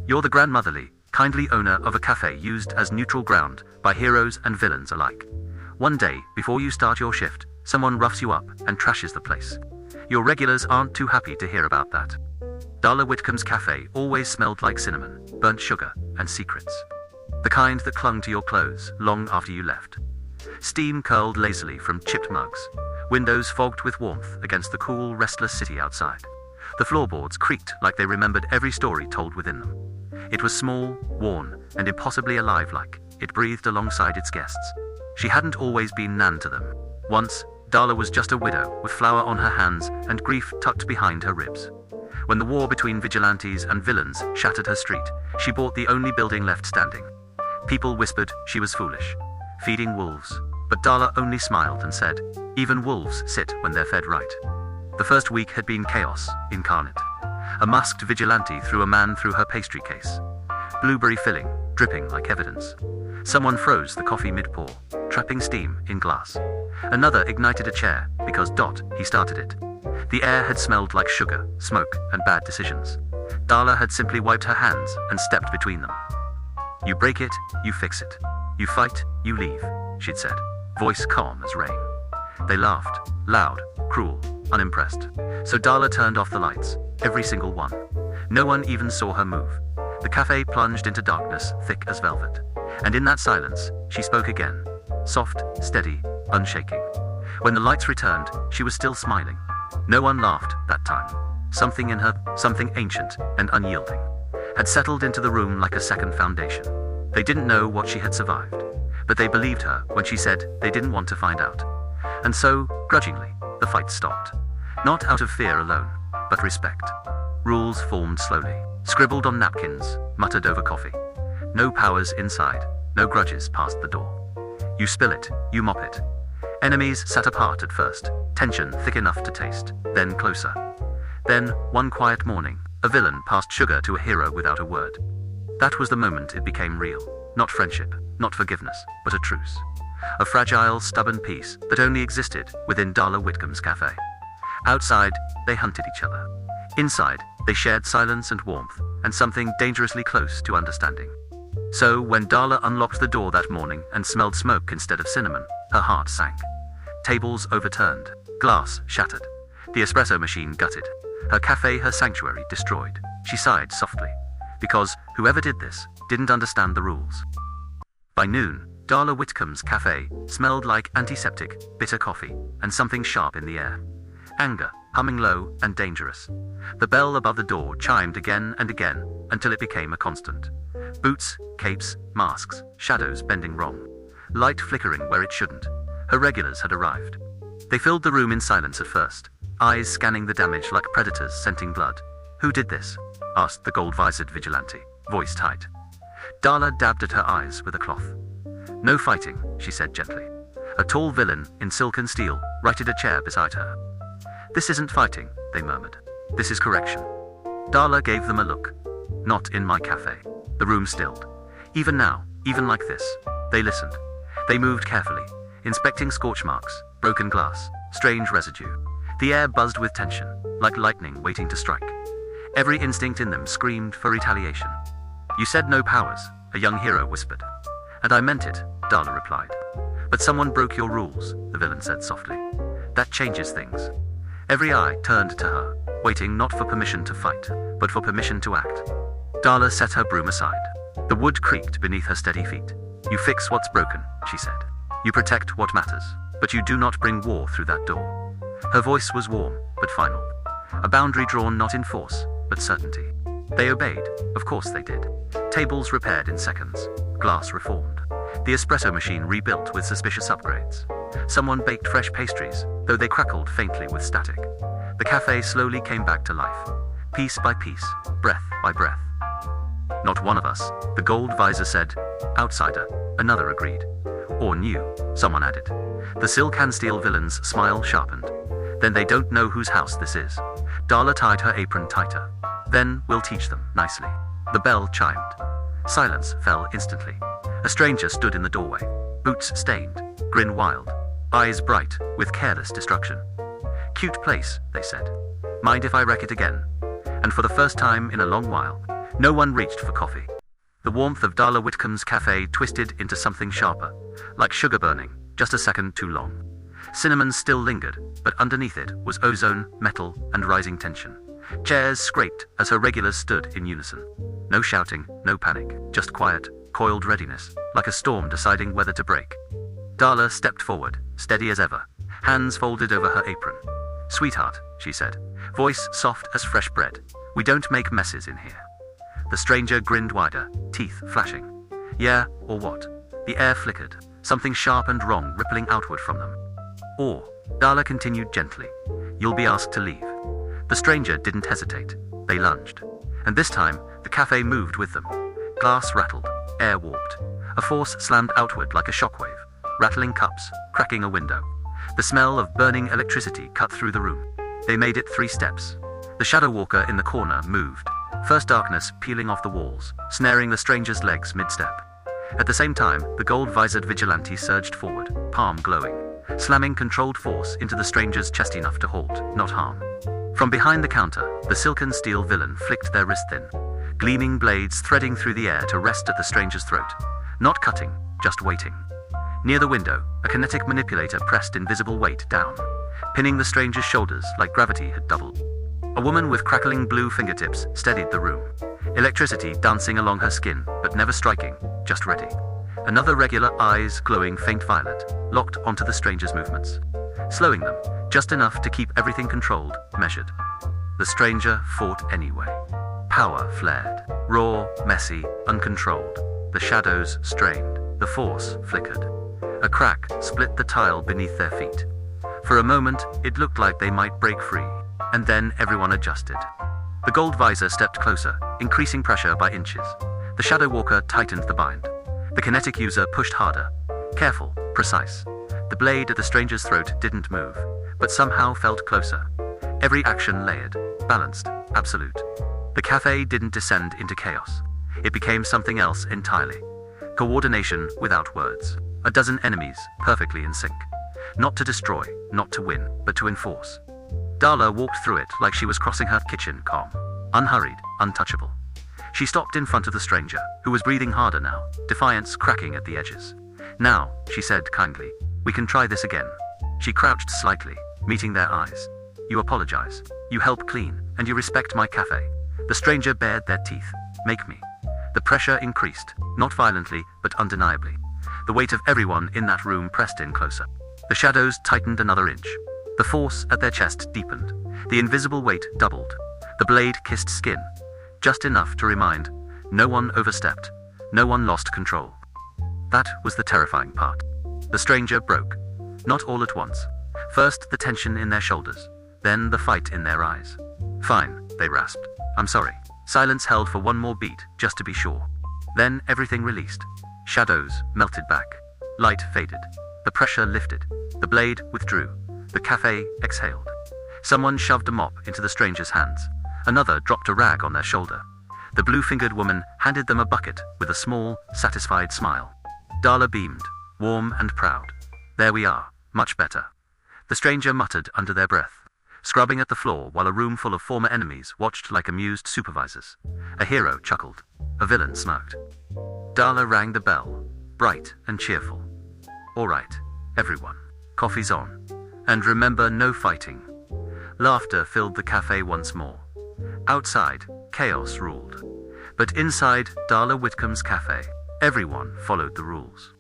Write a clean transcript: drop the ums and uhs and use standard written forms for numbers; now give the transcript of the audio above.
You're the grandmotherly, kindly owner of a cafe used as neutral ground by heroes and villains alike. One day, before you start your shift, someone roughs you up and trashes the place. Your regulars aren't too happy to hear about that. Darla Whitcomb's cafe always smelled like cinnamon, burnt sugar, and secrets. The kind that clung to your clothes long after you left. Steam curled lazily from chipped mugs, windows fogged with warmth against the cool, restless city outside. The floorboards creaked like they remembered every story told within them. It was small, worn, and impossibly alive-like. It breathed alongside its guests. She hadn't always been Nan to them. Once, Darla was just a widow, with flour on her hands and grief tucked behind her ribs. When the war between vigilantes and villains shattered her street, she bought the only building left standing. People whispered she was foolish, feeding wolves, but Darla only smiled and said, "Even wolves sit when they're fed right." The first week had been chaos incarnate. A masked vigilante threw a man through her pastry case. Blueberry filling, dripping like evidence. Someone froze the coffee mid-pour, trapping steam in glass. Another ignited a chair, because he started it. The air had smelled like sugar, smoke, and bad decisions. Darla had simply wiped her hands and stepped between them. "You break it, you fix it. You fight, you leave," she'd said, voice calm as rain. They laughed, loud, cruel, unimpressed. So Darla turned off the lights, every single one. No one even saw her move. The cafe plunged into darkness, thick as velvet. And in that silence, she spoke again, soft, steady, unshaking. When the lights returned, she was still smiling. No one laughed that time. Something in her, something ancient and unyielding, had settled into the room like a second foundation. They didn't know what she had survived, but they believed her when she said they didn't want to find out. And so, grudgingly, the fight stopped. Not out of fear alone, but respect. Rules formed slowly, scribbled on napkins, muttered over coffee. No powers inside, no grudges past the door. You spill it, you mop it. Enemies sat apart at first, tension thick enough to taste, then closer. Then, one quiet morning, a villain passed sugar to a hero without a word. That was the moment it became real. Not friendship, not forgiveness, but a truce. A fragile, stubborn peace that only existed within Darla Whitcomb's cafe. Outside, they hunted each other. Inside, they shared silence and warmth, and something dangerously close to understanding. So, when Darla unlocked the door that morning and smelled smoke instead of cinnamon, her heart sank. Tables overturned, glass shattered, the espresso machine gutted, her cafe, her sanctuary, destroyed. She sighed softly, because whoever did this didn't understand the rules. By noon, Darla Whitcomb's cafe smelled like antiseptic, bitter coffee, and something sharp in the air. Anger, humming low and dangerous. The bell above the door chimed again and again until it became a constant. Boots, capes, masks, shadows bending wrong. Light flickering where it shouldn't. Her regulars had arrived. They filled the room in silence at first, eyes scanning the damage like predators scenting blood. "Who did this?" asked the gold-visored vigilante, voice tight. Darla dabbed at her eyes with a cloth. "No fighting," she said gently. A tall villain in silk and steel righted a chair beside her. "This isn't fighting," they murmured. "This is correction." Darla gave them a look. "Not in my cafe." The room stilled. Even now, even like this, they listened. They moved carefully, inspecting scorch marks, broken glass, strange residue. The air buzzed with tension, like lightning waiting to strike. Every instinct in them screamed for retaliation. "You said no powers," a young hero whispered. "And I meant it," Darla replied. "But someone broke your rules," the villain said softly. "That changes things." Every eye turned to her, waiting not for permission to fight, but for permission to act. Darla set her broom aside. The wood creaked beneath her steady feet. "You fix what's broken," she said. "You protect what matters, but you do not bring war through that door." Her voice was warm, but final. A boundary drawn not in force, but certainty. They obeyed, of course they did. Tables repaired in seconds, glass reformed. The espresso machine rebuilt with suspicious upgrades. Someone baked fresh pastries, though they crackled faintly with static. The cafe slowly came back to life, piece by piece, breath by breath. "Not one of us," the gold visor said. "Outsider," another agreed. "Or new," someone added. The silk and steel villain's smile sharpened. "Then they don't know whose house this is." Darla tied her apron tighter. "Then we'll teach them, nicely." The bell chimed. Silence fell instantly. A stranger stood in the doorway, boots stained, grin wild, eyes bright with careless destruction. "Cute place," they said. "Mind if I wreck it again?" And for the first time in a long while, No one reached for coffee. The warmth of Darla Whitcomb's cafe twisted into something sharper, like sugar burning, just a second too long. Cinnamon still lingered, but underneath it was ozone, metal, and rising tension. Chairs scraped as her regulars stood in unison. No shouting, no panic, just quiet, coiled readiness, like a storm deciding whether to break. Darla stepped forward, steady as ever, hands folded over her apron. "Sweetheart," she said, voice soft as fresh bread, "we don't make messes in here." The stranger grinned wider, teeth flashing. "Yeah, or what?" The air flickered, something sharp and wrong rippling outward from them. "Or," Darla continued gently, "you'll be asked to leave." The stranger didn't hesitate. They lunged. And this time, the cafe moved with them. Glass rattled, air warped. A force slammed outward like a shockwave, rattling cups, cracking a window. The smell of burning electricity cut through the room. They made it 3 steps. The shadow walker in the corner moved, first darkness peeling off the walls, snaring the stranger's legs mid-step. At the same time, the gold-visored vigilante surged forward, palm glowing, slamming controlled force into the stranger's chest enough to halt, not harm. From behind the counter, the silken steel villain flicked their wrist thin, gleaming blades threading through the air to rest at the stranger's throat. Not cutting, just waiting. Near the window, a kinetic manipulator pressed invisible weight down, pinning the stranger's shoulders like gravity had doubled. A woman with crackling blue fingertips steadied the room, electricity dancing along her skin, but never striking, just ready. Another regular, eyes glowing faint violet, locked onto the stranger's movements, slowing them, just enough to keep everything controlled, measured. The stranger fought anyway. Power flared, raw, messy, uncontrolled. The shadows strained, the force flickered. A crack split the tile beneath their feet. For a moment, it looked like they might break free, and then everyone adjusted. The gold visor stepped closer, increasing pressure by inches. The shadow walker tightened the bind. The kinetic user pushed harder, careful, precise. The blade at the stranger's throat didn't move, but somehow felt closer. Every action layered, balanced, absolute. The cafe didn't descend into chaos. It became something else entirely. Coordination without words. A dozen enemies, perfectly in sync. Not to destroy, not to win, but to enforce. Darla walked through it like she was crossing her kitchen, calm, unhurried, untouchable. She stopped in front of the stranger, who was breathing harder now, defiance cracking at the edges. "Now," she said kindly, "we can try this again." She crouched slightly, meeting their eyes. "You apologize. You help clean, and you respect my cafe." The stranger bared their teeth. "Make me." The pressure increased, not violently, but undeniably. The weight of everyone in that room pressed in closer. The shadows tightened another inch. The force at their chest deepened. The invisible weight doubled. The blade kissed skin, just enough to remind, no one overstepped, no one lost control. That was the terrifying part. The stranger broke. Not all at once. First the tension in their shoulders, then the fight in their eyes. "Fine," they rasped. "I'm sorry." Silence held for one more beat, just to be sure. Then everything released. Shadows melted back. Light faded. The pressure lifted. The blade withdrew. The cafe exhaled. Someone shoved a mop into the stranger's hands. Another dropped a rag on their shoulder. The blue-fingered woman handed them a bucket with a small, satisfied smile. Darla beamed, warm and proud. "There we are, much better." The stranger muttered under their breath, scrubbing at the floor while a room full of former enemies watched like amused supervisors. A hero chuckled. A villain smirked. Darla rang the bell, bright and cheerful. "All right, everyone. Coffee's on. And remember, no fighting." Laughter filled the cafe once more. Outside, chaos ruled. But inside Darla Whitcomb's cafe, everyone followed the rules.